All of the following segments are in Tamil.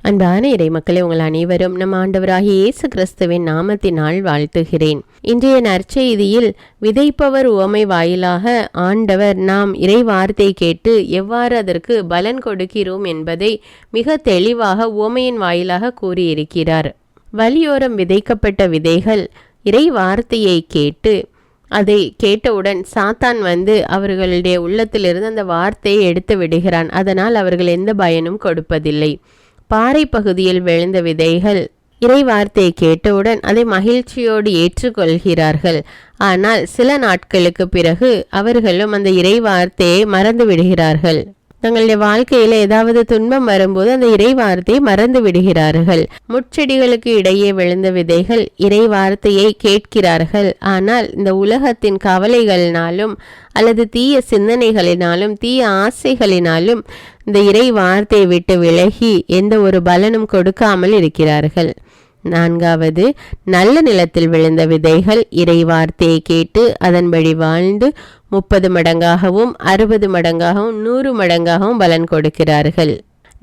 அன்பான இறை மக்களை உங்கள் அனைவரும் நம் ஆண்டவராகிய இயேசு கிறிஸ்துவின் நாமத்தினால் வாழ்த்துகிறேன். இன்றைய நற்செய்தியில் விதைப்பவர் உவமை வாயிலாக ஆண்டவர் நாம் இறை வார்த்தை கேட்டு எவ்வாறு அதற்கு பலன் கொடுக்கிறோம் என்பதை மிக தெளிவாக உவமையின் வாயிலாக கூறியிருக்கிறார். வழியோரம் விதைக்கப்பட்ட விதைகள் இறை வார்த்தையை கேட்டு அதை கேட்டவுடன் சாத்தான் அவர்களுடைய உள்ளத்திலிருந்து அந்த வார்த்தையை எடுத்து விடுகிறான். அதனால் அவர்கள் எந்த பயனும் கொடுப்பதில்லை. பாறை பகுதியில் விழுந்த விதைகள் இறை வார்த்தையை கேட்டவுடன் அதை மகிழ்ச்சியோடு ஏற்றுக்கொள்கிறார்கள். ஆனால் சில நாட்களுக்கு பிறகு அவர்களும் அந்த இறை வார்த்தையை மறந்து விடுகிறார்கள். தங்களுடைய வாழ்க்கையில ஏதாவது துன்பம் வரும்போது அந்த இறை வார்த்தையை மறந்து விடுகிறார்கள். முட்செடிகளுக்கு இடையே விழுந்த விதைகள் இறை வார்த்தையை கேட்கிறார்கள். ஆனால் இந்த உலகத்தின் கவலைகளினாலும் அல்லது தீய சிந்தனைகளினாலும் தீய ஆசைகளினாலும் இந்த இறை வார்த்தையை விட்டு விலகி எந்த ஒரு பலனும் கொடுக்காமல் இருக்கிறார்கள். 4வது, நல்ல நிலத்தில் விழுந்த விதைகள் இறை வார்த்தையை கேட்டு அதன்படி வாழ்ந்து 30 மடங்காகவும் 60 மடங்காகவும் 100 மடங்காகவும் பலன் கொடுக்கிறார்கள்.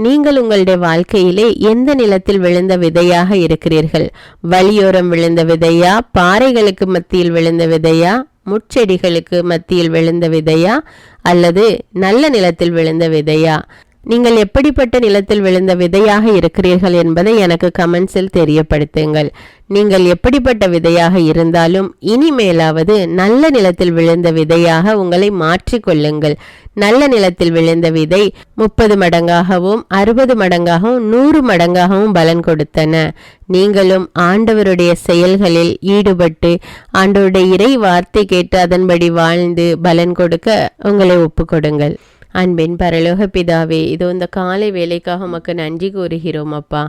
நீங்கள் உங்களுடைய வாழ்க்கையிலே எந்த நிலத்தில் விழுந்த விதையாக இருக்கிறீர்கள்? வழியோரம் விழுந்த விதையா? பாறைகளுக்கு மத்தியில் விழுந்த விதையா? முட்செடிகளுக்கு மத்தியில் விழுந்த விதையா? அல்லது நல்ல நிலத்தில் விழுந்த விதையா? நீங்கள் எப்படிப்பட்ட நிலத்தில் விழுந்த விதையாக இருக்கிறீர்கள் என்பதை எனக்கு கமெண்ட்ஸில் தெரியப்படுத்துங்கள். நீங்கள் எப்படிப்பட்ட விதையாக இருந்தாலும் இனிமேலாவது நல்ல நிலத்தில் விழுந்த விதையாக உங்களை மாற்றிக்கொள்ளுங்கள். நல்ல நிலத்தில் விழுந்த விதை 30 மடங்காகவும் 60 மடங்காகவும் 100 மடங்காகவும் பலன் கொடுத்தன. நீங்களும் ஆண்டவருடைய செயல்களில் ஈடுபட்டு ஆண்டவருடைய இறை வார்த்தை கேட்டு அதன்படி வாழ்ந்து பலன் கொடுக்க உங்களை ஒப்புக்கொடுங்கள். அன்பின் பரலோக பிதாவே, இதோ இந்த காலை வேலைக்காக உமக்கு நன்றி கூறுகிறோம் அப்பா.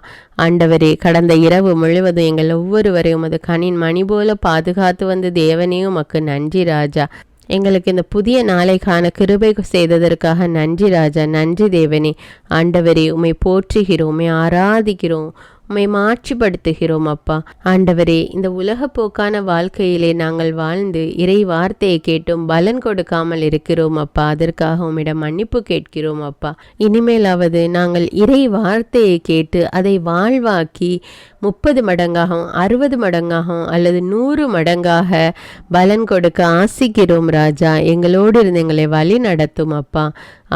ஆண்டவரே, கடந்த இரவு முழுவதும் எங்கள் ஒவ்வொருவரையும் அது கண்ணின் மணி போல பாதுகாத்து தேவனே உமக்கு நன்றி ராஜா. எங்களுக்கு இந்த புதிய நாளைக்கான கிருபை செய்ததற்காக நன்றி ராஜா. நன்றி தேவனே. ஆண்டவரே, உம்மை போற்றுகிறோம், உம்மை ஆராதிக்கிறோம், உம்மை மாட்சிப்படுத்துகிறோம் அப்பா. ஆண்டவரே, இந்த உலக போக்கான வாழ்க்கையிலே நாங்கள் வாழ்ந்து இறை வார்த்தையை கேட்டும் பலன் கொடுக்காமல் இருக்கிறோம் அப்பா. அதற்காக உம்மிடம் மன்னிப்பு கேட்கிறோம் அப்பா. இனிமேலாவது நாங்கள் இறை வார்த்தையை கேட்டு அதை வாழ்வாக்கி 30 மடங்காகவும் 60 மடங்காகவும் அல்லது 100 மடங்காக பலன் கொடுக்க ஆசிக்கிறோம் ராஜா. எங்களோடு இருந்து எங்களை வழி நடத்தும் அப்பா.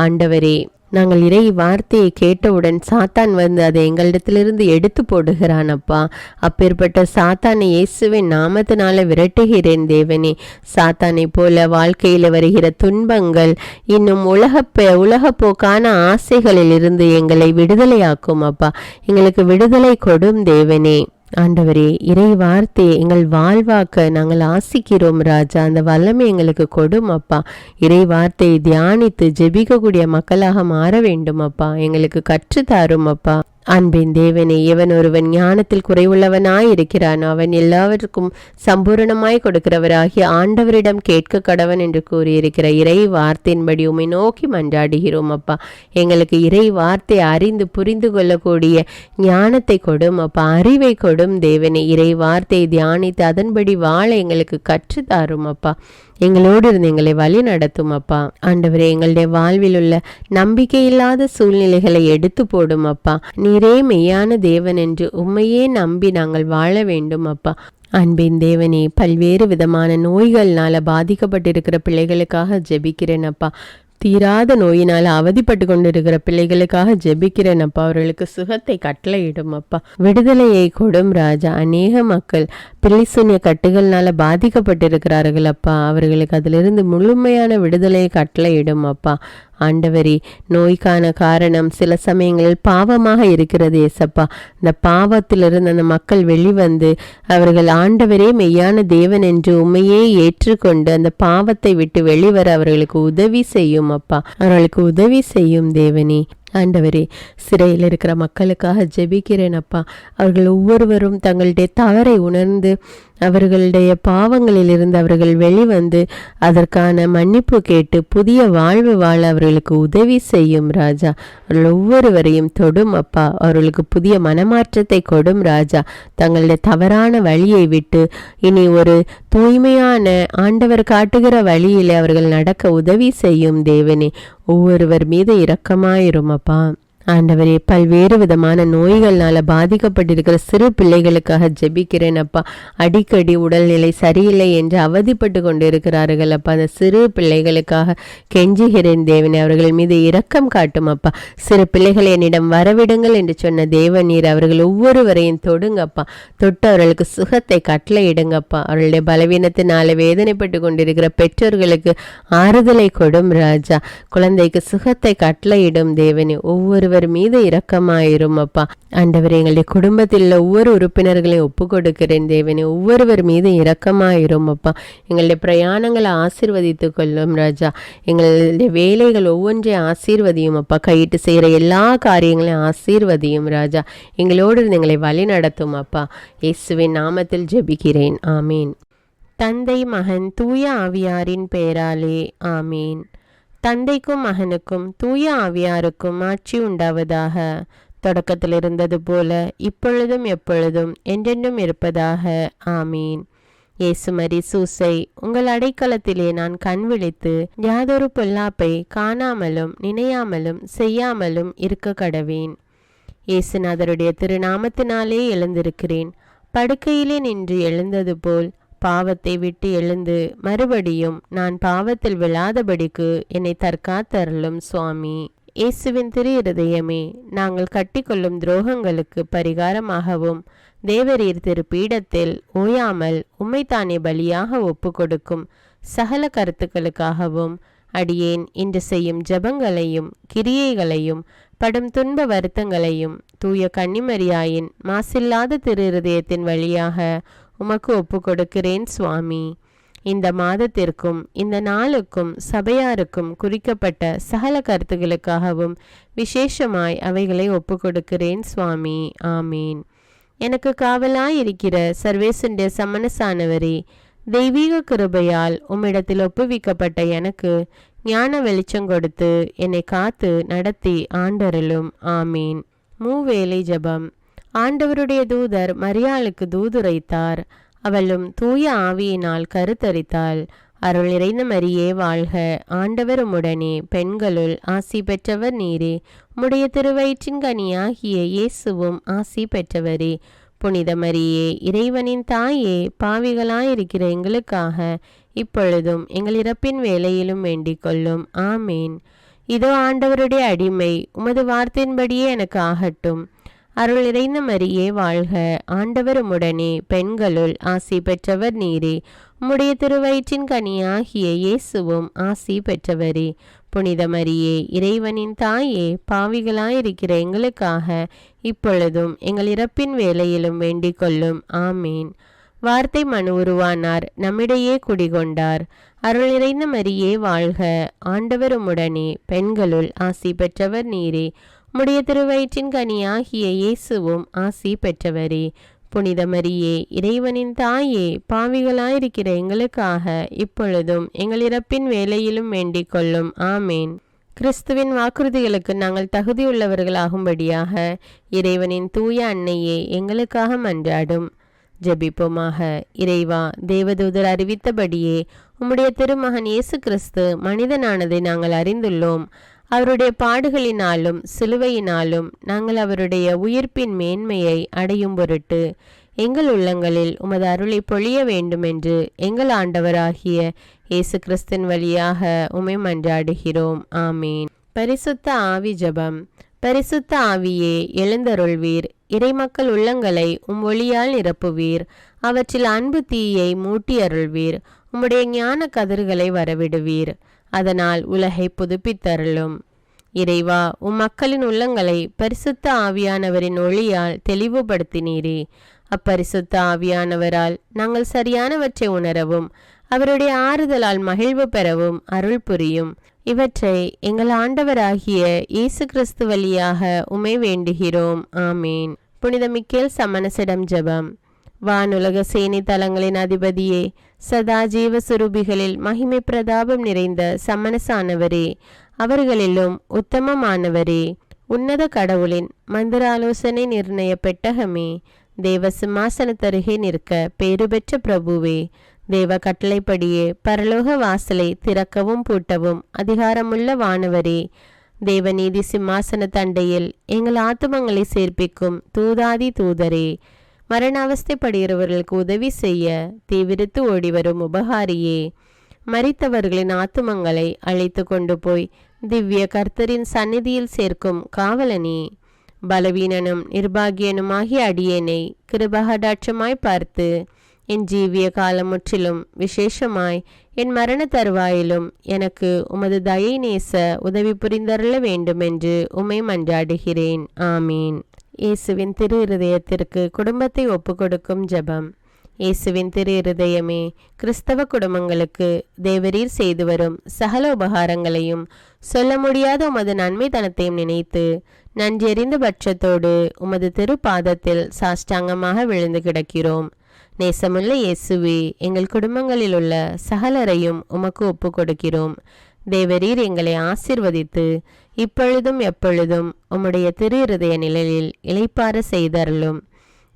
ஆண்டவரே, நாங்கள் இறை வார்த்தையை கேட்டவுடன் சாத்தான் அதை எங்களிடத்திலிருந்து எடுத்து போடுகிறான் அப்பா. அப்பேற்பட்ட சாத்தானை இயேசுவின் நாமத்தினால விரட்டுகிறேன் தேவனே. சாத்தானை போல வாழ்க்கையில் வருகிற துன்பங்கள் இன்னும் உலக போக்கான ஆசைகளில் இருந்து எங்களை விடுதலையாக்கும் அப்பா. எங்களுக்கு விடுதலை கொடும் தேவனே. ஆண்டவரே, இறை வார்த்தையை எங்கள் வாழ்வாக்க நாங்கள் ஆசிக்கிறோம் ராஜா. அந்த வல்லமை எங்களுக்கு கொடும் அப்பா. இறை வார்த்தையை தியானித்து ஜெபிக்கக்கூடிய மக்களாக மாற வேண்டும் அப்பா. எங்களுக்கு கற்றுத்தாரும் அப்பா. அன்பின் தேவனே, எவன் ஒருவன் ஞானத்தில் குறைவுள்ளவனாய் இருக்கிறான் அவன் எல்லாவற்றுக்கும் சம்பூரணமாய் கொடுக்கிறவராகி ஆண்டவரிடம் கேட்க கடவன் என்று கூறியிருக்கிற இறை வார்த்தையின்படி உம்மை நோக்கி மன்றாடுகிறோம் அப்பா. எங்களுக்கு இறை வார்த்தை அறிந்து புரிந்து கொள்ளக்கூடிய ஞானத்தை கொடும் அப்பா. அறிவை கொடும் தேவனே. இறை வார்த்தையை தியானித்து அதன்படி வாழ எங்களுக்கு கற்றுத்தாரும் அப்பா. எங்களோடு இருந்து எங்களை வழி நடத்தும் அப்பா. ஆண்டவரே, எங்களுடைய வாழ்வில் உள்ள நம்பிக்கையில்லாத சூழ்நிலைகளை எடுத்து போடும் அப்பா. நீரே மெய்யான தேவன் என்று உம்மையே நம்பி நாங்கள் வாழ வேண்டும் அப்பா. அன்பின் தேவனே, பல்வேறு விதமான நோய்கள்னால பாதிக்கப்பட்டிருக்கிற பிள்ளைகளுக்காக ஜெபிக்கிறேன் அப்பா. தீராத நோயினால் அவதிப்பட்டு கொண்டிருக்கிற பிள்ளைகளுக்காக ஜெபிக்கிறேன் அப்பா. அவர்களுக்கு சுகத்தை கட்டளையிடும் அப்பா. விடுதலையை கொடும் ராஜா. அநேக மக்கள் பிள்ளைசூன்ய கட்டுகள்னால பாதிக்கப்பட்டிருக்கிறார்கள் அப்பா. அவர்களுக்கு அதிலிருந்து முழுமையான விடுதலையை கட்டளையிடும் அப்பா. ஆண்டவரே, நோய்க்கான காரணம் சில சமயங்களில் பாவமாக இருக்கிறது ஏசப்பா. இந்த பாவத்திலிருந்து அந்த மக்கள் வெளிவந்து அவர்கள் ஆண்டவரே மெய்யான தேவன் என்று உண்மையே ஏற்றுக்கொண்டு அந்த பாவத்தை விட்டு வெளிவர அவர்களுக்கு உதவி செய்யும் அப்பா. அவர்களுக்கு உதவி செய்யும் தேவனே. ஆண்டவரே, சிறையில் இருக்கிற மக்களுக்காக ஜெபிக்கிறேன் அப்பா. அவர்கள் ஒவ்வொருவரும் தங்களுடைய தவறை உணர்ந்து அவர்களுடைய பாவங்களிலிருந்து அவர்கள் வெளிவந்து அதற்கான மன்னிப்பு கேட்டு புதிய வாழ்வு வாழ அவர்களுக்கு உதவி செய்யும் ராஜா. அவர்கள் ஒவ்வொருவரையும் தொடும் அப்பா. அவர்களுக்கு புதிய மனமாற்றத்தை கொடும் ராஜா. தங்களுடைய தவறான வழியை விட்டு இனி ஒரு தூய்மையான ஆண்டவர் காட்டுகிற வழியிலே அவர்கள் நடக்க உதவி செய்யும் தேவனே. ஒவ்வொருவர் மீது இரக்கமாயிரும் அப்பா. ஆண்டவரே, பல்வேறு விதமான நோய்கள்னால பாதிக்கப்பட்டிருக்கிற சிறு பிள்ளைகளுக்காக ஜெபிக்கிறேன் அப்பா. அடிக்கடி உடல்நிலை சரியில்லை என்று அவதிப்பட்டு கொண்டு இருக்கிறார்கள் அப்பா. அந்த சிறு பிள்ளைகளுக்காக கெஞ்சுகிறேன் தேவனே, அவர்கள் மீது இரக்கம் காட்டும் அப்பா. சிறு பிள்ளைகளை என்னிடம் வரவிடுங்கள் என்று சொன்ன தேவநீர் அவர்கள் ஒவ்வொருவரையும் தொடுங்கப்பா. தொட்டு அவர்களுக்கு சுகத்தை கட்டளையிடுங்கப்பா. அவர்களுடைய பலவீனத்தினால வேதனைப்பட்டு கொண்டிருக்கிற பெற்றோர்களுக்கு ஆறுதலை கொடும் ராஜா. குழந்தைக்கு சுகத்தை கட்டளையிடும் தேவனே, ஒவ்வொருவர் மீது இரக்கமாயிரும் அப்பா. ஆண்டவர், எங்களுடைய குடும்பத்தில் உள்ள ஒவ்வொரு உறுப்பினர்களையும் ஒப்பு கொடுக்கிறேன் தேவனே, ஒவ்வொருவர் மீது இரக்கமாயிரும் அப்பா. எங்களுடைய பிரயாணங்களை ஆசீர்வதித்துக் கொள்ளும் ராஜா. எங்களுடைய வேலைகள் ஒவ்வொன்றையும் ஆசீர்வதியும் அப்பா. கையிட்டு செய்கிற எல்லா காரியங்களையும் ஆசீர்வதியும் ராஜா. எங்களோடு இருந்து எங்களை வழி நடத்தும் அப்பா. இயேசுவின் நாமத்தில் ஜெபிக்கிறேன், ஆமீன். தந்தை, மகன், தூய ஆவியாரின் பெயராலே ஆமீன். தந்தைக்கும் மகனுக்கும் தூய ஆவியாருக்கும் ஆட்சி உண்டாவதாக. தொடக்கத்தில் இருந்தது போல இப்பொழுதும் எப்பொழுதும் என்றென்றும் இருப்பதாக ஆமீன். இயேசுமரி சூசை, உங்கள் அடைக்கலத்திலே நான் கண் விழித்து யாதொரு பொல்லாப்பை காணாமலும் நினையாமலும் செய்யாமலும் இருக்க கடவேன். இயேசுநாதருடைய திருநாமத்தினாலே எழுந்திருக்கிறேன். படுக்கையிலே நின்று எழுந்தது போல் பாவத்தை விட்டு எழுந்து மறுபடியும் நான் பாவத்தில் விழாதபடிக்கு என்னை தற்காத்தருளும் சுவாமி. இயேசுவின் திரு இருதயமே, நாங்கள் கட்டிக்கொள்ளும் துரோகங்களுக்கு பரிகாரமாகவும் தேவரீர் திரு பீடத்தில் ஓயாமல் உம்மைத்தானே பலியாக ஒப்பு கொடுக்கும் சகல கருத்துக்களுக்காகவும் அடியேன் இன்று செய்யும் ஜபங்களையும் கிரியைகளையும் படும் துன்ப வருத்தங்களையும் தூய கன்னிமரியாயின் மாசில்லாத திரு இருதயத்தின் வழியாக உமக்கு ஒப்பு கொடுக்கிறேன் சுவாமி. இந்த மாதத்திற்கும் இந்த நாளுக்கும் சபையாருக்கும் குறிக்கப்பட்ட சகல கருத்துகளுக்காகவும் விசேஷமாய் அவைகளை ஒப்பு கொடுக்கிறேன் சுவாமி. ஆமீன். எனக்கு காவலாயிருக்கிற சர்வேசுடைய சமனசானவரே, தெய்வீக கிருபையால் உம்மிடத்தில் ஒப்புவிக்கப்பட்ட எனக்கு ஞான வெளிச்சம் கொடுத்து என்னை காத்து நடத்தி ஆண்டருளும். ஆமீன். மூவேளை ஜபம். ஆண்டவருடைய தூதர் மரியாளுக்கு தூதுரைத்தார். அவளும் தூய ஆவியினால் கருத்தரித்தாள். அருள் நிறைந்த மரியே வாழ்க, ஆண்டவர் உம்முடனே, பெண்களுள் ஆசி பெற்றவர் நீரே. உம்முடைய திருவயிற்றின் கனியாகிய இயேசுவும் ஆசி பெற்றவரே. புனித மரியே, இறைவனின் தாயே, பாவிகளாயிருக்கிற எங்களுக்காக இப்பொழுதும் எங்கள் இறப்பின் வேளையிலும் வேண்டிக் கொள்ளும். ஆமேன். இதோ ஆண்டவருடைய அடிமை, உமது வார்த்தையின்படியே எனக்கு ஆகட்டும். அருள் நிறைந்த மரியே வாழ்க, ஆண்டவர் உம்முடனே, பெண்களுள் ஆசி பெற்றவர் நீரே. உம்முடைய திருவயிற்றின் கனியாகிய இயேசுவும் ஆசி பெற்றவரே. புனித மரியே, இறைவனின் தாயே, பாவிகளாயிருக்கிற எங்களுக்காக இப்பொழுதும் எங்கள் இறப்பின் வேளையிலும் வேண்டிக் கொள்ளும். ஆமேன். வார்த்தை மனு உருவானார், நம்மிடையே குடிகொண்டார். அருள் நிறைந்த மரியே வாழ்க, ஆண்டவர் உம்முடனே, பெண்களுள் ஆசி பெற்றவர் நீரே. உம்முடைய திருவயிற்றின் கனியாகிய இயேசுவும் ஆசி பெற்றவரே. புனித மரியே, இறைவனின் தாயே, பாவிகளாயிருக்கிற எங்களுக்காக இப்பொழுதும் எங்கள் இறப்பின் வேளையிலும் வேண்டிக் கொள்ளும். ஆமேன். கிறிஸ்துவின் வாக்குறுதிகளுக்கு நாங்கள் தகுதியுள்ளவர்களாகும்படியாக இறைவனின் தூய அன்னையே எங்களுக்காக மன்றாடும். ஜெபிப்போமாக. இறைவா, தேவதூதர் அறிவித்தபடியே உம்முடைய திருமகன் இயேசு கிறிஸ்து மனிதனானதை நாங்கள் அறிந்துள்ளோம். அவருடைய பாடுகளினாலும் சிலுவையினாலும் நாங்கள் அவருடைய உயிர்ப்பின் மேன்மையை அடையும் பொருட்டு எங்கள் உள்ளங்களில் உமது அருளை பொழிய வேண்டுமென்று எங்கள் ஆண்டவராகிய இயேசு கிறிஸ்தின் வழியாக உம்மை மன்றாடுகிறோம். ஆமீன். பரிசுத்த ஆவி ஜெபம். பரிசுத்த ஆவியே, எழுந்தருள்வீர். இறைமக்கள் உள்ளங்களை ஒளியால் நிரப்புவீர். அவற்றில் அன்பு தீயை மூட்டி அருள்வீர். உம்முடைய ஞான கதிர்களை வரவிடுவீர். அதனால் உலகை புதுப்பித்தருளும். இறைவா, மக்களின் உள்ளங்களை பரிசுத்த ஆவியானவரின் ஒளியால் தெளிவுபடுத்தினீரே. அப்பரிசுத்த ஆவியானவரால் நாங்கள் சரியானவற்றை உணரவும் அவருடைய ஆறுதலால் மகிழ்வு பெறவும் அருள் புரியும். இவற்றை எங்கள் ஆண்டவராகிய இயேசு கிறிஸ்து வழியாக உம்மை வேண்டுகிறோம். ஆமீன். புனித மிக்கேல் சமணசிடம் ஜெபம். வானுலக சேனை தலங்களின் அதிபதியே, சதா ஜீவ சுரூபிகளில் மகிமை பிரதாபம் நிறைந்த சமணசானவரே, அவர்களிலும் உத்தமமானவரே, உன்னத கடவுளின் மந்திராலோசனை நிர்ணய பெட்டகமே, தேவ சிம்மாசனத்தருகே நிற்க பேறு பெற்ற பிரபுவே, தேவ கட்டளைப்படியே பரலோக வாசலை திறக்கவும் பூட்டவும் அதிகாரமுள்ள வானவரே, தேவநீதி சிம்மாசன தண்டையில் எங்கள் ஆத்துமங்களை சேர்ப்பிக்கும் தூதாதி தூதரே, மரண அவஸ்தைப்படுகிறவர்களுக்கு உதவி செய்ய தீவிரித்து ஓடிவரும் உபகாரியே, மரித்தவர்களின் ஆத்துமங்களை அழைத்து கொண்டு போய் திவ்ய கர்த்தரின் சந்நிதியில் சேர்க்கும் காவலனே, பலவீனனும் நிர்பாகியனுமாகிய அடியேனை கிருபகடாட்சமாய் பார்த்து என் ஜீவிய காலம் முற்றிலும் விசேஷமாய் என் மரண தருவாயிலும் எனக்கு உமது தயை நேச உதவி புரிந்தருள வேண்டுமென்று உம்மை மன்றாடுகிறேன். ஆமீன். இயேசுவின் திரு இருதயத்திற்கு குடும்பத்தை ஒப்புக்கொடுக்கும் ஜெபம். இயேசுவின் திரு இருதயமே, கிறிஸ்தவ குடும்பங்களுக்கு தேவரீர் செய்து வரும் சகல உபகாரங்களையும் சொல்ல முடியாத உமது நன்மைத்தனத்தையும் நினைத்து நன்றெறிந்த பட்சத்தோடு உமது திரு பாதத்தில் சாஷ்டாங்கமாக விழுந்து கிடக்கிறோம். நேசமுள்ள இயேசுவே, எங்கள் குடும்பங்களில் உள்ள சகலரையும் உமக்கு ஒப்பு கொடுக்கிறோம். தேவரீர் எங்களை ஆசிர்வதித்து இப்பொழுதும் எப்பொழுதும் உம்முடைய திரு இருதய நிழலில் இளைப்பாற செய்தருளும்.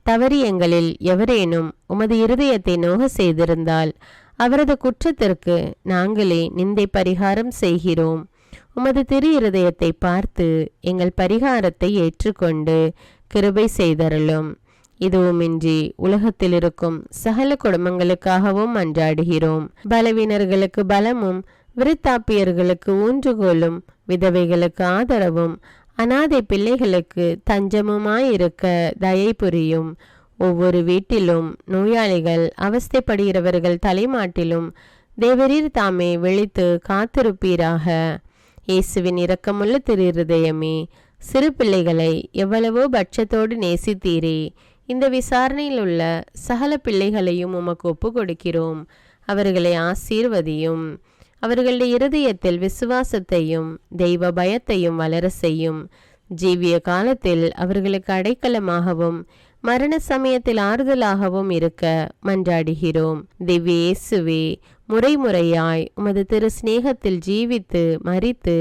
தவறி எங்களில் எவரேனும் உமது இருதயத்தை நோக செய்திருந்தால் அவரது குற்றத்திற்கு நாங்களே நிந்தை பரிகாரம் செய்கிறோம். உமது திரு இருதயத்தை பார்த்து எங்கள் பரிகாரத்தை ஏற்றுக்கொண்டு கிருபை செய்தருளும். இதுவுமின்றி உலகத்தில் இருக்கும் சகல குடும்பங்களுக்காகவும் மன்றாடுகிறோம். பலவீனர்களுக்கு பலமும், விருத்தாப்பியர்களுக்கு ஊன்றுகோலும், விதவைகளுக்கு ஆதரவும், அனாதை பிள்ளைகளுக்கு தஞ்சமுமாயிருக்க தயை புரியும். ஒவ்வொரு வீட்டிலும் நோயாளிகள் அவஸ்தைப்படுகிறவர்கள் தலைமாட்டிலும் தேவரீர் தாமே விழித்து காத்திருப்பீராக. இயேசுவின் இரக்கமுள்ள திரு இருதயமே, சிறு பிள்ளைகளை எவ்வளவோ பட்சத்தோடு நேசித்தீரே. இந்த விசாரணையில் உள்ள சகல பிள்ளைகளையும் உமக்கு ஒப்பு கொடுக்கிறோம். அவர்களை ஆசீர்வதியும். அவர்களுடைய இருதயத்தில் விசுவாசத்தையும் தெய்வ பயத்தையும் வளர செய்யும். ஜீவிய காலத்தில் அவர்களுக்கு அடைக்கலமாகவும் மரண சமயத்தில் ஆறுதலாகவும் இருக்க மன்றாடுகிறோம். திவ்ய இயேசுவே, முறைமுறையாய் உமது திரு சிநேகத்தில் ஜீவித்து மரித்து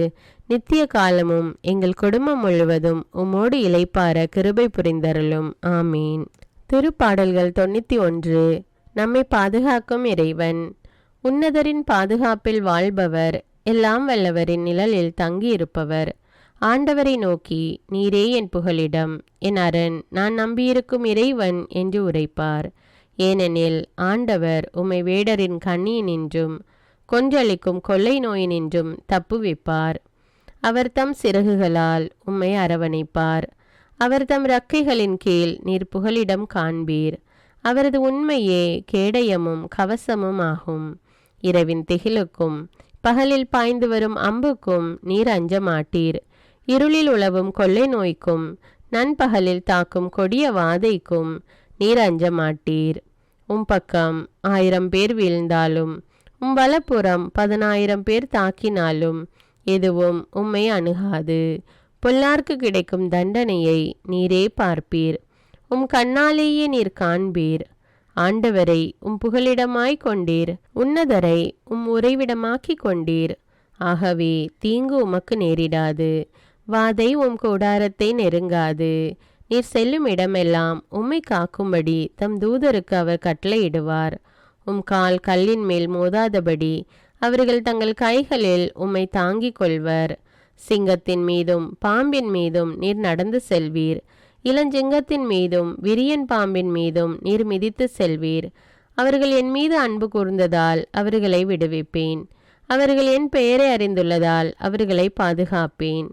நித்திய காலமும் எங்கள் குடும்பம் முழுவதும் உம்மோடு இளைப்பார கிருபை புரிந்தருளும். ஆமீன். திருப்பாடல்கள் 91. நம்மை பாதுகாக்கும் இறைவன். உன்னதரின் பாதுகாப்பில் வாழ்பவர், எல்லாம் வல்லவரின் நிழலில் தங்கியிருப்பவர். ஆண்டவரை நோக்கி, நீரே என் புகலிடம், என் அரண், நான் நம்பியிருக்கும் இறைவன் என்று உரைப்பார். ஏனெனில் ஆண்டவர் உம்மை வேடரின் கண்ணியினின்றும் கொன்றளிக்கும் கொள்ளை நோயினின்றும் தப்புவிப்பார். அவர் தம் சிறகுகளால் உம்மை அரவணைப்பார். அவர் தம் இறக்கைகளின் கீழ் நீர் புகலிடம் காண்பீர். அவரது உண்மையே கேடயமும் கவசமும் ஆகும். இரவின் திகிலுக்கும் பகலில் பாய்ந்து வரும் அம்புக்கும் நீர் அஞ்ச மாட்டீர். இருளில் உலவும் கொள்ளை நோய்க்கும் நண்பகலில் தாக்கும் கொடிய வாதைக்கும் நீர் அஞ்ச மாட்டீர். பக்கம் 1000 பேர் வீழ்ந்தாலும் வலப்புறம் 10,000 பேர் தாக்கினாலும் எதுவும் உம்மை அணுகாது. பொல்லார்க்கு கிடைக்கும் தண்டனையை நீரே பார்ப்பீர். கண்ணாலேயே நீர் காண்பீர். ஆண்டவரை புகலிடமாய் கொண்டீர். உன்னதரை உறைவிடமாக்கி கொண்டீர். ஆகவே தீங்கு உமக்கு நேரிடாது. வாதை கூடாரத்தை நெருங்காது. நீர் செல்லும் இடமெல்லாம் உம்மை காக்கும்படி தம் தூதருக்கு அவர் கட்டளையிடுவார். கால் கல்லின் மேல் மோதாதபடி அவர்கள் தங்கள் கைகளில் உம்மை தாங்கிக் கொள்வர். சிங்கத்தின் மீதும் பாம்பின் மீதும் நீர் நடந்து செல்வீர். இளஞ்சிங்கத்தின் மீதும் விரியன் பாம்பின் மீதும் நீர் மிதித்து செல்வீர். அவர்கள் என் மீது அன்பு கூர்ந்ததால் அவர்களை விடுவிப்பேன். அவர்கள் என் பெயரை அறிந்துள்ளதால் அவர்களை பாதுகாப்பேன்.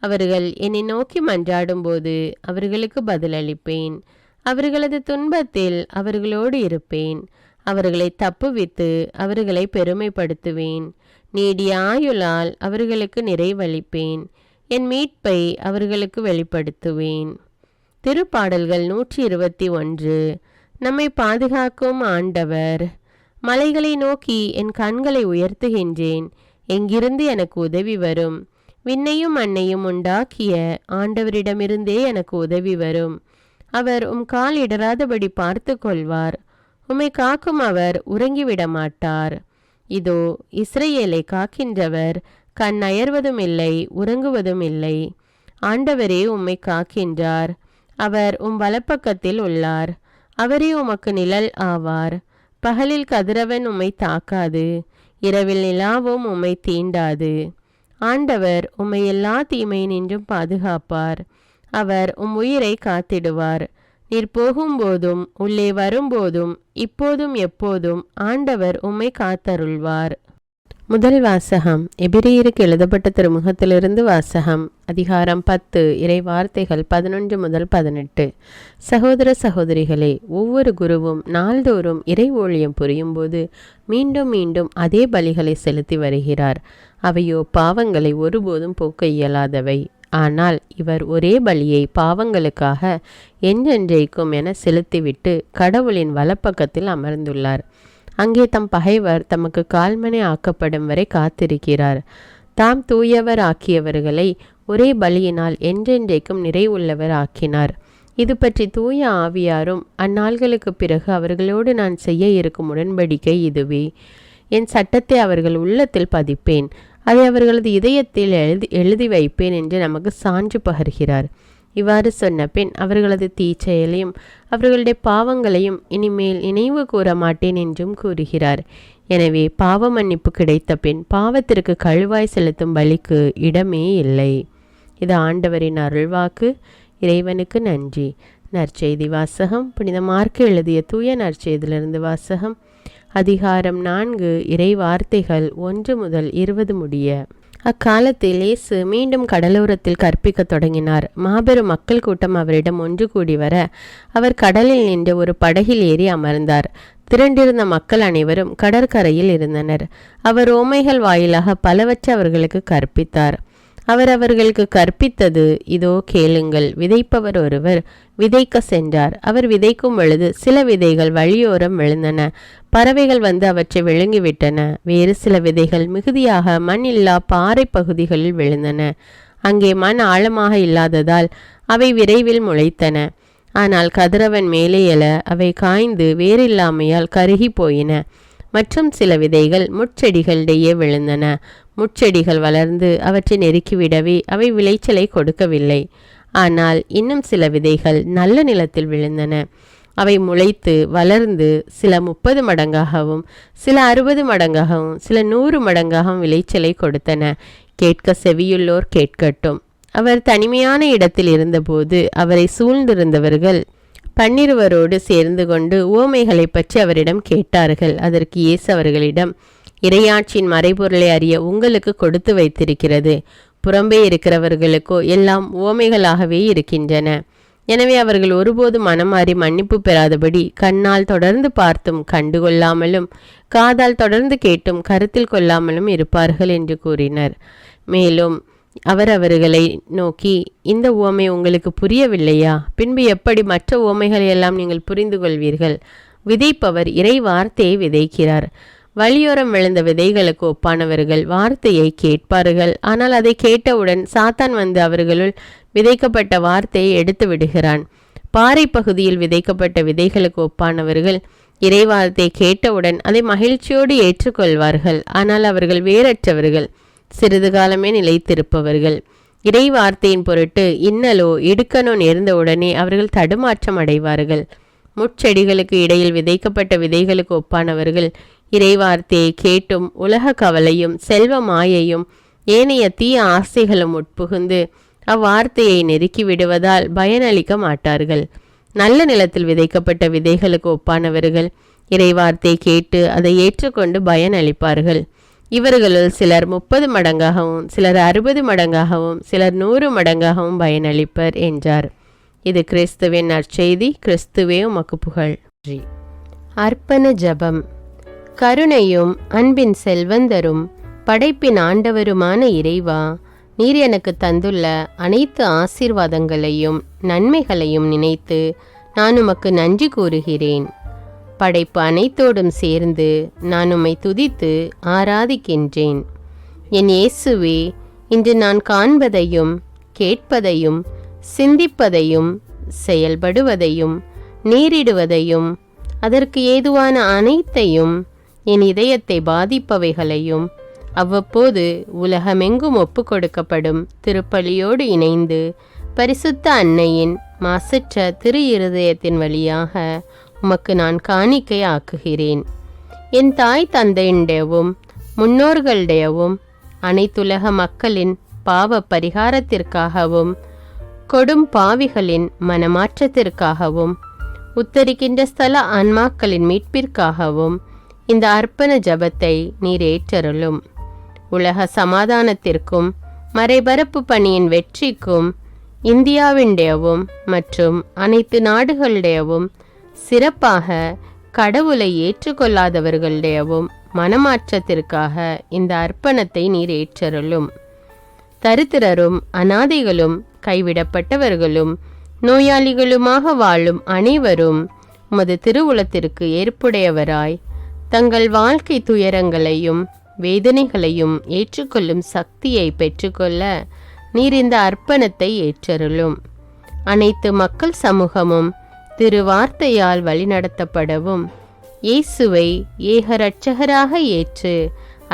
அவர்கள் என்னை நோக்கி மன்றாடும் போது அவர்களுக்கு பதிலளிப்பேன். அவர்களது துன்பத்தில் அவர்களோடு இருப்பேன். அவர்களை தப்புவித்து அவர்களை பெருமைப்படுத்துவேன். நீடிய ஆயுளால் அவர்களுக்கு நிறைவளிப்பேன். என் மீட்பை அவர்களுக்கு வெளிப்படுத்துவேன். திருப்பாடல்கள் 121. நம்மை பாதுகாக்கும் ஆண்டவர். மலைகளை நோக்கி என் கண்களை உயர்த்துகின்றேன். எங்கிருந்து எனக்கு உதவி வரும்? விண்ணையும் மண்ணையும் உண்டாக்கிய ஆண்டவரிடமிருந்தே எனக்கு உதவி வரும். அவர் கால் இடராதபடி பார்த்து கொள்வார். உம்மை காக்கும் அவர் உறங்கிவிட மாட்டார். இதோ இஸ்ரவேலை காக்கின்றவர் கண் அயர்வதும் இல்லை, உறங்குவதும் இல்லை. ஆண்டவரே உம்மை காக்கின்றார். அவர் வலப்பக்கத்தில் உள்ளார். அவரே உமக்கு நிழல் ஆவார். பகலில் கதிரவன் உம்மை தாக்காது, இரவில் நிலாவும் உம்மை தீண்டாது. ஆண்டவர் உம்மை எல்லா தீமையினின்றும் பாதுகாப்பார். அவர் உம் உயிரை காத்திடுவார். நீர் போகும்போதும் உள்ளே வரும்போதும் இப்போதும் எப்போதும் ஆண்டவர் உம்மை காத்தருள்வார். முதல் வாசகம். எபிரேயருக்கு எழுதப்பட்ட திருமுகத்திலிருந்து வாசகம். அதிகாரம் 10, இறை வார்த்தைகள் 11 முதல் 18. சகோதர சகோதரிகளே, ஒவ்வொரு குருவும் நாள்தோறும் இறை ஊழியம் புரியும் போது மீண்டும் மீண்டும் அதே பலிகளை செலுத்தி வருகிறார். அவையோ பாவங்களை ஒருபோதும் போக்க இயலாதவை. ஆனால் இவர் ஒரே பலியை பாவங்களுக்காக என்றென்றைக்கும் என செலுத்திவிட்டு கடவுளின் வலப்பக்கத்தில் அமர்ந்துள்ளார். அங்கே தம் பகைவர் தமக்கு கால்மனை ஆக்கப்படும் வரை காத்திருக்கிறார். தாம் தூயவர் ஆக்கியவர்களை ஒரே பலியினால் என்றென்றைக்கும் நிறைவுள்ளவர் ஆக்கினார். இது பற்றி தூய ஆவியாரும் அந்நாள்களுக்கு பிறகு அவர்களோடு நான் செய்ய இருக்கும் உடன்படிக்கை இதுவே. என் சட்டத்தை அவர்கள் உள்ளத்தில் பதிப்பேன், அதை அவர்களது இதயத்தில் எழுதி வைப்பேன் என்று நமக்கு சான்று பகர்கிறார். இவ்வாறு சொன்ன பின் அவர்களது தீச்செயலையும் அவர்களுடைய பாவங்களையும் இனிமேல் நினைவு கூற மாட்டேன் என்றும் கூறுகிறார். எனவே பாவ மன்னிப்பு கிடைத்த பின் பாவத்திற்கு கழுவாய் செலுத்தும் பலிக்கு இடமே இல்லை. இது ஆண்டவரின் அருள்வாக்கு. இறைவனுக்கு நன்றி. நற்செய்தி வாசகம். புனித மார்க்கு எழுதிய தூய நற்செய்தியிலிருந்து வாசகம். அதிகாரம் 4, இறை வார்த்தைகள் 1 முதல் 20 முடிய. அக்காலத்தில் இயேசு மீண்டும் கடலோரத்தில் கற்பிக்க தொடங்கினார். மாபெரும் மக்கள் கூட்டம் அவரிடம் ஒன்று கூடி வர அவர் கடலில் நின்று ஒரு படகில் ஏறி அமர்ந்தார். திரண்டிருந்த மக்கள் அனைவரும் கடற்கரையில் இருந்தனர். அவர் உவமைகள் வாயிலாக பலவற்றை அவர்களுக்கு கற்பித்தார். அவர் அவர்களுக்கு கற்பித்தது இதோ கேளுங்கள். விதைப்பவர் ஒருவர் விதைக்க சென்றார். அவர் விதைக்கும் பொழுது சில விதைகள் வழியோரம் விழுந்தன. பறவைகள் வந்து அவற்றை விழுங்கிவிட்டன. வேறு சில விதைகள் மிகுதியாக மண் இல்லா பாறை பகுதிகளில் விழுந்தன. அங்கே மண் ஆழமாக இல்லாததால் அவை விரைவில் முளைத்தன. ஆனால் கதிரவன் மேலே எழ அவை காய்ந்து வேறில்லாமையால் கருகி போயின. மற்றும் சில விதைகள் முட்செடிகளிடையே விழுந்தன. முட்செடிகள் வளர்ந்து அவற்றை நெருக்கிவிடவே அவை விளைச்சலை கொடுக்கவில்லை. ஆனால் இன்னும் சில விதைகள் நல்ல நிலத்தில் விழுந்தன. அவை முளைத்து வளர்ந்து சில 30 மடங்காகவும் சில 60 மடங்காகவும் சில 100 மடங்காகவும் விளைச்சலை கொடுத்தன. கேட்க செவியுள்ளோர் கேட்கட்டும். அவர் தனிமையான இடத்தில் இருந்தபோது அவரை சூழ்ந்திருந்தவர்கள் 12 சேர்ந்து கொண்டு உவமைகளை பற்றி அவரிடம் கேட்டார்கள். அதற்கு இயேசு அவர்களிடம், இறையாட்சியின் மறைபொருளை அறிய உங்களுக்கு கொடுத்து வைத்திருக்கிறது. புறம்பே இருக்கிறவர்களுக்கோ எல்லாம் உவமைகளாகவே இருக்கின்றன. எனவே அவர்கள் ஒருபோது மனமாறி மன்னிப்பு பெறாதபடி கண்ணால் தொடர்ந்து பார்த்தும் கண்டுகொள்ளாமலும் காதால் தொடர்ந்து கேட்டும் கருத்தில் கொள்ளாமலும் இருப்பார்கள் என்று கூறினர். மேலும் அவர் அவர்களை நோக்கி, இந்த உவமை உங்களுக்கு புரியவில்லையா? பின்பு எப்படி மற்ற உவமைகளை எல்லாம் நீங்கள் புரிந்து கொள்வீர்கள்? விதைப்பவர் இறை வார்த்தையை விதைக்கிறார். வழியோரம் விழுந்த விதைகளுக்கு ஒப்பானவர்கள் வார்த்தையை கேட்பார்கள். ஆனால் அதை கேட்டவுடன் சாத்தான் வந்து அவர்களுள் விதைக்கப்பட்ட வார்த்தையை எடுத்து விடுகிறான். பாறை பகுதியில் விதைக்கப்பட்ட விதைகளுக்கு ஒப்பானவர்கள் இறை வார்த்தையை கேட்டவுடன் அதை மகிழ்ச்சியோடு ஏற்றுக்கொள்வார்கள். ஆனால் அவர்கள் வேறற்றவர்கள், சிறிது காலமே நிலைத்திருப்பவர்கள். இறை வார்த்தையின் பொருட்டு இன்னலோ இடுக்கனோ நேர்ந்தவுடனே அவர்கள் தடுமாற்றம் அடைவார்கள். முட்செடிகளுக்கு இடையில் விதைக்கப்பட்ட விதைகளுக்கு ஒப்பானவர்கள் இறை வார்த்தையை கேட்டும் உலக கவலையும் செல்வ மாயையும் ஏனைய தீய ஆசைகளும் உட்புகுந்து அவ்வார்த்தையை நெருக்கி விடுவதால் பயனளிக்க மாட்டார்கள். நல்ல நிலத்தில் விதைக்கப்பட்ட விதைகளுக்கு ஒப்பானவர்கள் இறை வார்த்தையை கேட்டு அதை ஏற்றுக்கொண்டு பயனளிப்பார்கள். இவர்களுள் சிலர் 30 மடங்காகவும் சிலர் 60 மடங்காகவும் சிலர் 100 மடங்காகவும் பயனளிப்பர் என்றார். இது கிறிஸ்துவின் நற்செய்தி. கிறிஸ்துவே உமக்கு புகழ். அர்ப்பண ஜபம். கருணையும் அன்பின் செல்வந்தரும் படைப்பின் ஆண்டவருமான இறைவா, நீர் எனக்கு தந்துள்ள அனைத்து ஆசீர்வாதங்களையும் நன்மைகளையும் நினைத்து நான் உமக்கு நன்றி கூறுகிறேன். படைப்பு அனைத்தோடும் சேர்ந்து நான் உம்மை துதித்து ஆராதிக்கின்றேன். என் இயேசுவே, இன்று நான் காண்பதையும் கேட்பதையும் சிந்திப்பதையும் செயல்படுவதையும் நேரிடுவதையும் அதற்கு ஏதுவான அனைத்தையும் என் இதயத்தை பாதிப்பவைகளையும் அவ்வப்போது உலகமெங்கும் ஒப்பு கொடுக்கப்படும் திருப்பலியோடு இணைந்து பரிசுத்த அன்னையின் மாசற்ற திரு இருதயத்தின் வழியாக உமக்கு நான் காணிக்கை ஆக்குகிறேன். என் தாய் தந்தையுடையவும் முன்னோர்களுடையவும் அனைத்துலக மக்களின் பாவ பரிகாரத்திற்காகவும் கொடும் பாவிகளின் மனமாற்றத்திற்காகவும் உத்தரிக்கின்ற ஸ்தல ஆன்மாக்களின் மீட்பிற்காகவும் இந்த அர்ப்பண ஜபத்தை நீர் ஏற்றருளும். உலக சமாதானத்திற்கும் மறைபரப்பு பணியின் வெற்றிக்கும் இந்தியாவின்டையவும் மற்றும் அனைத்து நாடுகளுடையவும் சிறப்பாக கடவுளை ஏற்றுக்கொள்ளாதவர்களுடையவும் மனமாற்றத்திற்காக இந்த அர்ப்பணத்தை நீர் ஏற்றருளும். தரித்திரரும் அனாதைகளும் கைவிடப்பட்டவர்களும் நோயாளிகளுமாக வாழும் அனைவரும் உமது திருவுளத்திற்கு ஏற்புடையவராய் தங்கள் வாழ்க்கை துயரங்களையும் வேதனைகளையும் ஏற்றுக்கொள்ளும் சக்தியை பெற்றுக்கொள்ள நீர் இந்த அர்ப்பணத்தை ஏற்றருளும். அனைத்து மக்கள் சமூகமும் திருவார்த்தையால் வழிநடத்தப்படவும் இயேசுவை ஏக இரட்சகராக ஏற்று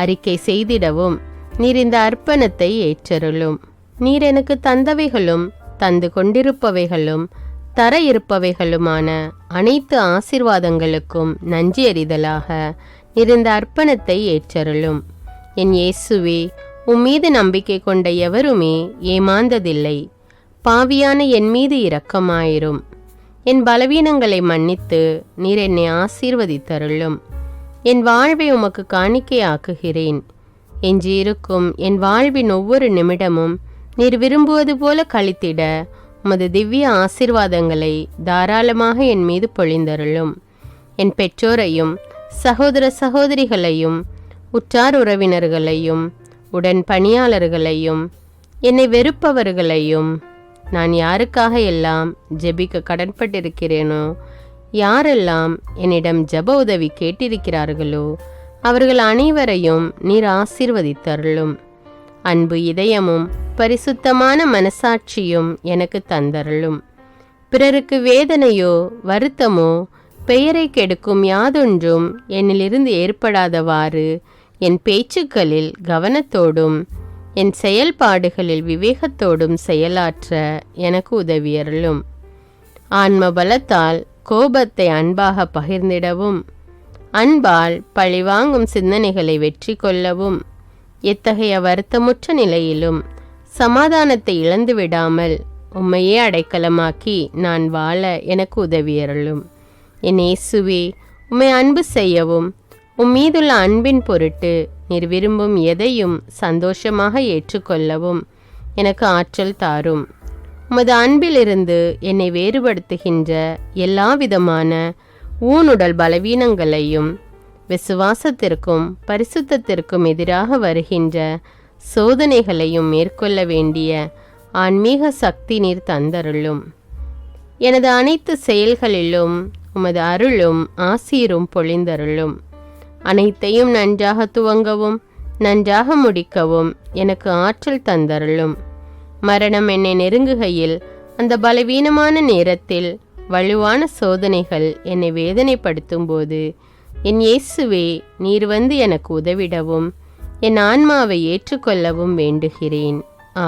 அறிக்கை செய்திடவும் நீர் இந்த அர்ப்பணத்தை ஏற்றருளும். நீர் எனக்கு தந்தவைகளும் தந்து கொண்டிருப்பவைகளும் தர இருப்பவைகளுமான அனைத்து ஆசீர்வாதங்களுக்கும் நன்றி அறிதலாக நீர் இந்த அர்ப்பணத்தை ஏற்றருளும். என் இயேசுவே, உம்மீது நம்பிக்கை கொண்ட எவருமே ஏமாந்ததில்லை. பாவியான என் மீது இரக்கமாயிரும். என் பலவீனங்களை மன்னித்து நீர் என்னை ஆசீர்வதித்தருளும். என் வாழ்வை உமக்கு காணிக்கையாக்குகிறேன். எஞ்சியிருக்கும் என் வாழ்வின் ஒவ்வொரு நிமிடமும் நீர் விரும்புவது போல கழித்திட உமது திவ்ய ஆசீர்வாதங்களை தாராளமாக என் மீது பொழிந்தருளும். என் பெற்றோரையும் சகோதர சகோதரிகளையும் உற்றார் உறவினர்களையும் உடன் பணியாளர்களையும் என்னை வெறுப்பவர்களையும் நான் யாருக்காக எல்லாம் ஜெபிக்க கடன்பட்டிருக்கிறேனோ, யாரெல்லாம் என்னிடம் ஜெப உதவி கேட்டிருக்கிறார்களோ அவர்கள் அனைவரையும் நீர் ஆசீர்வதித்தருளும். அன்பு இதயமும் பரிசுத்தமான மனசாட்சியும் எனக்கு தந்தருளும். பிறருக்கு வேதனையோ வருத்தமோ பெயரை கெடுக்கும் யாதொன்றும் என்னிலிருந்து ஏற்படாதவாறு என் பேச்சுக்களில் கவனத்தோடும் என் செயல்பாடுகளில் விவேகத்தோடும் செயலாற்ற எனக்கு உதவியருளும். ஆன்ம பலத்தால் கோபத்தை அன்பாக பகிர்ந்திடவும் அன்பால் பழிவாங்கும் சிந்தனைகளை வெற்றி கொள்ளவும் எத்தகைய வருத்தமுற்ற நிலையிலும் சமாதானத்தை இழந்து விடாமல் உம்மையே அடைக்கலமாக்கி நான் வாழ எனக்கு உதவியருளும். என் இயேசுவே, உம்மை அன்பு செய்யவும் உம்மீதுள்ள அன்பின் பொருட்டு நீர் விரும்பும் எதையும் சந்தோஷமாக ஏற்றுக்கொள்ளவும் எனக்கு ஆற்றல் தாரும். உமது அன்பிலிருந்து என்னை வேறுபடுத்துகின்ற எல்லா விதமான ஊனுடல் பலவீனங்களையும் விசுவாசத்திற்கும் பரிசுத்தத்திற்கும் எதிராக வருகின்ற சோதனைகளையும் மேற்கொள்ள வேண்டிய ஆன்மீக சக்தி நீர் தந்தருளும். எனது அனைத்து செயல்களிலும் உமது அருளும் ஆசீரும் பொழிந்தருளும். அனைத்தையும் நன்றாக துவங்கவும் நன்றாக முடிக்கவும் எனக்கு ஆற்றல் தந்தருளும். மரணம் என்னை நெருங்குகையில் அந்த பலவீனமான நேரத்தில் வலுவான சோதனைகள் என்னை வேதனைப்படுத்தும் போது என் இயேசுவே, நீர் வந்து எனக்கு உதவிடவும் என் ஆன்மாவை ஏற்றுக்கொள்ளவும் வேண்டுகிறேன்.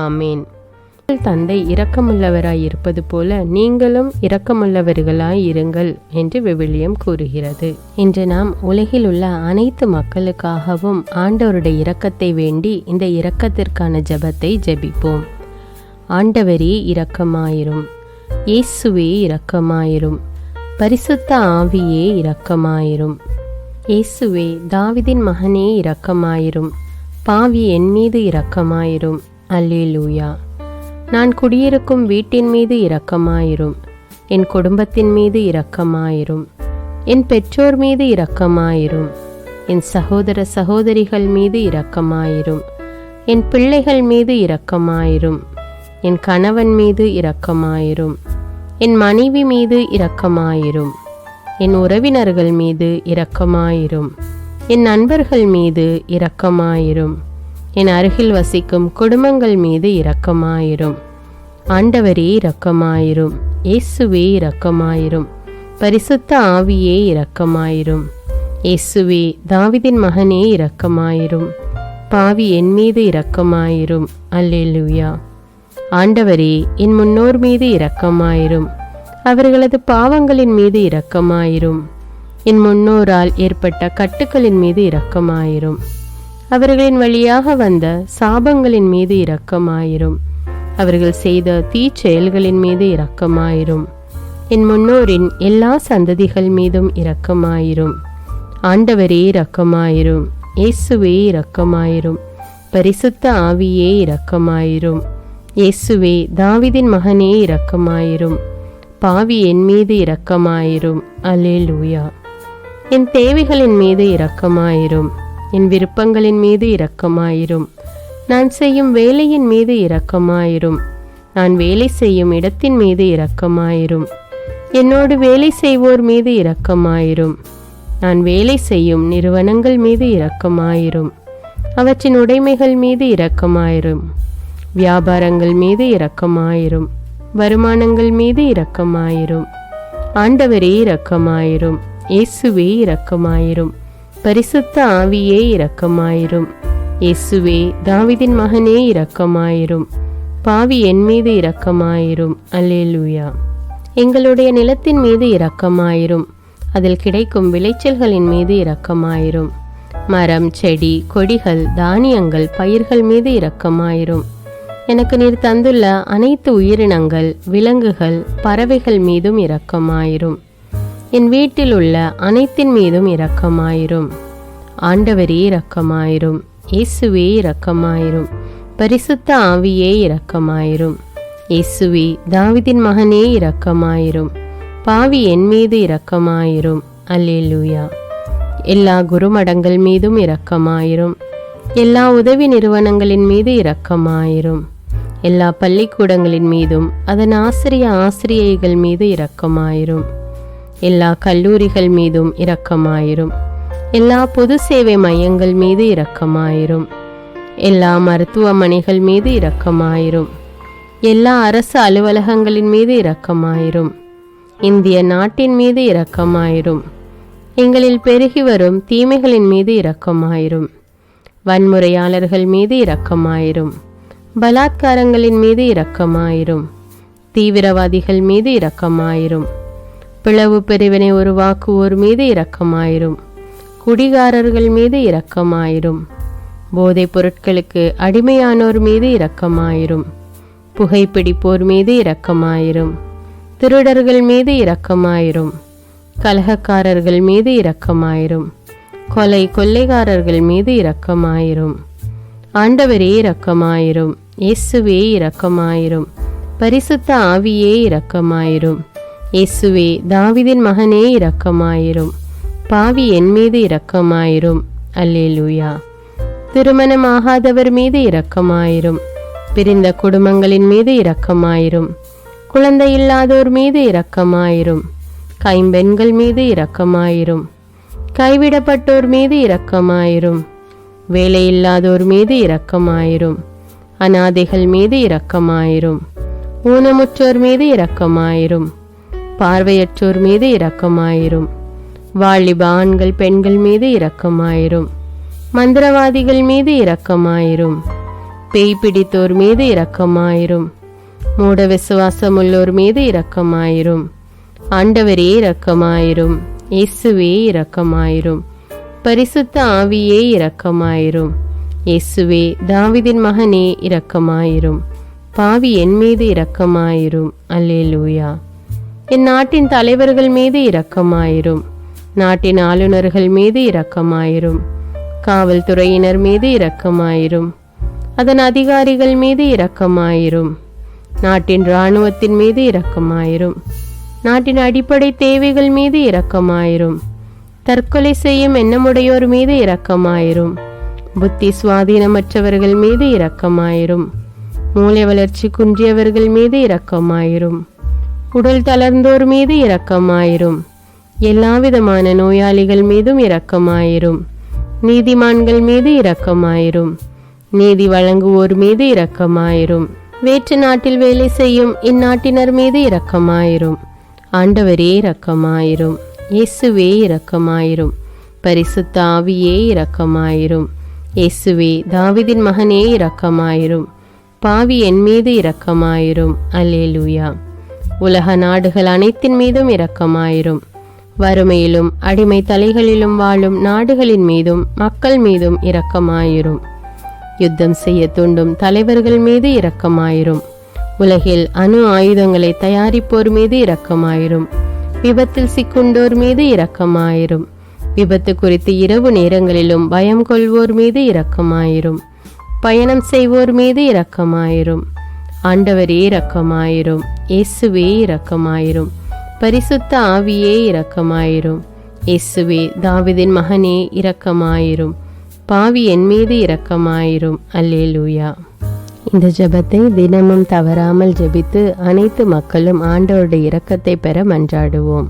ஆமேன். தந்தை இரக்கமுள்ளவராய் இருப்பது போல நீங்களும் இரக்கமுள்ளவர்களாய் இருங்கள் என்று விவிலியம் கூறுகிறது. இன்று நாம் உலகில் உள்ள அனைத்து மக்களுக்காகவும் ஆண்டவருடைய இரக்கத்தை வேண்டி இந்த இரக்கத்திற்கான ஜெபத்தை ஜெபிப்போம். ஆண்டவரே இரக்கமாயிரும். இயேசுவே இரக்கமாயிரும். பரிசுத்த ஆவியே இரக்கமாயிரும். இயேசுவே, தாவீதின் மகனே இரக்கமாயிரும். பாவி என் மீது இரக்கமாயிரும். அல்லேலூயா. நான் குடியிருக்கும் வீட்டின் மீது இரக்கமாயிரும். என் குடும்பத்தின் மீது இரக்கமாயிரும். என் பெற்றோர் மீது இரக்கமாயிரும். என் சகோதர சகோதரிகள் மீது இரக்கமாயிரும். என் பிள்ளைகள் மீது இரக்கமாயிரும். என் கணவன் மீது இரக்கமாயிரும். என் மனைவி மீது இரக்கமாயிரும். என் உறவினர்கள் மீது இரக்கமாயிரும். என் நண்பர்கள் மீது இரக்கமாயிரும். என் அருகில் வசிக்கும் குடும்பங்கள் மீது இரக்கமாயிரும். ஆண்டவரே இரக்கமாயிரும். இயேசுவே இரக்கமாயிரும். பரிசுத்த ஆவியே இரக்கமாயிரும். இயேசுவே, தாவீதின் மகனே இரக்கமாயிரும். பாவி என் மீது இரக்கமாயிரும். அல்லேலூயா. ஆண்டவரே, என் முன்னோர் மீது இரக்கமாயிரும். அவர்களது பாவங்களின் மீது இரக்கமாயிரும். என் முன்னோரால் ஏற்பட்ட கட்டுக்களின் மீது இரக்கமாயிரும். அவர்களின் வழியாக வந்த சாபங்களின் மீது இரக்கமாயிரும். அவர்கள் செய்த தீச்செயல்களின் மீது இரக்கமாயிரும். என் முன்னோரின் எல்லா சந்ததிகள் மீதும் இரக்கமாயிரும். ஆண்டவரே இரக்கமாயிரும். இயேசுவே இரக்கமாயிரும். பரிசுத்த ஆவியே இரக்கமாயிரும். இயேசுவே தாவீதின் மகனே இரக்கமாயிரும். பாவி என் மீது இரக்கமாயிரும். அல்லேலூயா. என் தேவைகளின் மீது இரக்கமாயிரும். என் விருப்பங்களின் மீது இரக்கமாயிரும். நான் செய்யும் வேலையின் மீது இரக்கமாயிரும். நான் வேலை செய்யும் இடத்தின் மீது இரக்கமாயிரும். என்னோடு வேலை செய்வோர் மீது இரக்கமாயிரும். நான் வேலை செய்யும் நிறுவனங்கள் மீது இரக்கமாயிரும். அவற்றின் உடைமைகள் மீது இரக்கமாயிரும். வியாபாரங்கள் மீது இரக்கமாயிரும். வருமானங்கள் மீது இரக்கமாயிரும். ஆண்டவரே இரக்கமாயிரும். இயேசுவே இரக்கமாயிரும். பரிசுத்த ஆவியே இரக்கமாயிரும். இயேசுவே தாவீதின் மகனே இரக்கமாயிரும். பாவி என் மீது இரக்கமாயிரும். அல்லேலூயா. எங்களுடைய நிலத்தின் மீது இரக்கமாயிரும். அதில் கிடைக்கும் விளைச்சல்களின் மீது இரக்கமாயிரும். மரம், செடி, கொடிகள், தானியங்கள், பயிர்கள் மீது இரக்கமாயிரும். எனக்கு நீர் தந்துள்ள அனைத்து உயிரினங்கள், விலங்குகள், பறவைகள் மீதும் இரக்கமாயிரும். என் வீட்டில் உள்ள அனைத்தின் மீதும் இரக்கமாயிரும். ஆண்டவரே இரக்கமாயிரும். இயேசுவே இரக்கமாயிரும். பரிசுத்த ஆவியே இரக்கமாயிரும். இயேசுவே தாவீதின் மகனே இரக்கமாயிரும். பாவி என் மீது இரக்கமாயிரும். அல்லேலூயா. எல்லா குருமடங்கள் மீதும் இரக்கமாயிரும். எல்லா உதவி நிறுவனங்களின் மீது இரக்கமாயிரும். எல்லா பள்ளிக்கூடங்களின் மீதும் அதன் ஆசிரியைகள் மீது இரக்கமாயிரும். எல்லா கல்லூரிகள் மீதும் இரக்கமாயிரும். எல்லா பொது சேவை மையங்கள் மீது இரக்கமாயிரும். எல்லா மருத்துவமனைகள் மீது இரக்கமாயிரும். எல்லா அரசு அலுவலகங்களின் மீது இரக்கமாயிரும். இந்திய நாட்டின் மீது இரக்கமாயிரும். எங்களில் பெருகி வரும் தீமைகளின் மீது இரக்கமாயிரும். வன்முறையாளர்கள் மீது இரக்கமாயிரும். பலாத்காரங்களின் மீது இரக்கமாயிரும். தீவிரவாதிகள் மீது இரக்கமாயிரும். பிளவு பிரிவினை உருவாக்குவோர் மீது இரக்கமாயிரும். குடிகாரர்கள் மீது இரக்கமாயிரும். போதைப் பொருட்களுக்கு அடிமையானோர் மீது இரக்கமாயிரும். புகைப்பிடிப்போர் மீது இரக்கமாயிரும். திருடர்கள் மீது இரக்கமாயிரும். கலகக்காரர்கள் மீது இரக்கமாயிரும். கொள்ளைக்காரர்கள் மீது இரக்கமாயிரும். ஆண்டவரே இரக்கமாயிரும். இயேசுவே இரக்கமாயிரும். பரிசுத்த ஆவியே இரக்கமாயிரும். இயேசுவே தாவீதின் மகனே இரக்கமாயிரும். பாவி என் மீது இரக்கமாயிரும். அல்லேலூயா. திருமணமாகாதவர் மீது இரக்கமாயிரும். பிரிந்த குடும்பங்களின் மீது இரக்கமாயிரும். குழந்தை இல்லாதோர் மீது இரக்கமாயிரும். கைம்பெண்கள் மீது இரக்கமாயிரும். கைவிடப்பட்டோர் மீது இரக்கமாயிரும். வேலையில்லாதோர் மீது இரக்கமாயிரும். அநாதைகள் மீது இரக்கமாயிரும். ஊனமுற்றோர் மீது இரக்கமாயிரும். பார்வையற்றோர் மீது இரக்கமாயிரும். வாலிப ஆண்கள் பெண்கள் மீது இரக்கமாயிரும். மந்திரவாதிகள் மீது இரக்கமாயிரும். பேய் பிடித்தோர் மீது இரக்கமாயிரும். மூட விசுவாசம் உள்ளோர் மீது இரக்கமாயிரும். ஆண்டவரே இரக்கமாயிரும். இயேசுவே இரக்கமாயிரும். பரிசுத்த ஆவியே இரக்கமாயிரும். இயேசுவே தாவீதின் மகனே இரக்கமாயிரும். பாவி என் மீது இரக்கமாயிரும். அல்லேலூயா. என் நாட்டின் தலைவர்கள் மீது இரக்கமாயிரும். நாட்டின் ஆளுநர்கள் மீது இரக்கமாயிரும். காவல்துறையினர் மீது இரக்கமாயிரும். அதன் அதிகாரிகள் மீது இரக்கமாயிரும். நாட்டின் இராணுவத்தின் மீது இரக்கமாயிரும். நாட்டின் அடிப்படை தேவைகள் மீது இரக்கமாயிரும். தற்கொலை செய்யும் எண்ணமுடையோர் மீது இரக்கமாயிரும். புத்தி சுவாதீனமற்றவர்கள் மீது இரக்கமாயிரும். மூளை வளர்ச்சி குன்றியவர்கள் மீது இரக்கமாயிரும். உடல் தளர்ந்தோர் மீது இரக்கமாயிரும். எல்லாவிதமான நோயாளிகள் மீதும் இரக்கமாயிரும். நீதிமான்கள் மீது இரக்கமாயிரும். நீதி வழங்குவோர் மீது இரக்கமாயிரும். வேற்று நாட்டில் வேலை செய்யும் இந்நாட்டினர் மீது இரக்கமாயிரும். ஆண்டவரே இரக்கமாயிரும். இயேசுவே இரக்கமாயிரும். பரிசுத்த ஆவியே இரக்கமாயிரும். இயேசுவே தாவீதின் மகனே இரக்கமாயிரும். பாவி என் மீது இரக்கமாயிரும். அல்லேலூயா. உலக நாடுகள் அனைத்தின் மீதும் இரக்கமாயிரும். வறுமையிலும் அடிமை தலைகளிலும் வாழும் நாடுகளின் மீதும் மக்கள் மீதும் இரக்கமாயிரும். யுத்தம் செய்ய தூண்டும் தலைவர்கள் மீது இரக்கமாயிரும். உலகில் அணு ஆயுதங்களை தயாரிப்போர் மீது இரக்கமாயிரும். விபத்தில் சிக்குண்டோர் மீது இரக்கமாயிரும். விபத்து குறித்து இரவு நேரங்களிலும் பயம் கொள்வோர் மீது இரக்கமாயிரும். பயணம் செய்வோர் மீது இரக்கமாயிரும். ஆண்டவரே இரக்கமாயிரும். இயேசுவே இரக்கமாயிரும். பரிசுத்த ஆவியே இரக்கமாயிரும். இயேசுவே தாவீதின் மகனே இரக்கமாயிரும். பாவி என் மீது இரக்கமாயிரும். அல்லேலூயா. இந்த ஜெபத்தை தினமும் தவறாமல் ஜெபித்து அனைத்து மக்களும் ஆண்டவருடைய இரக்கத்தை பெற மன்றாடுவோம்.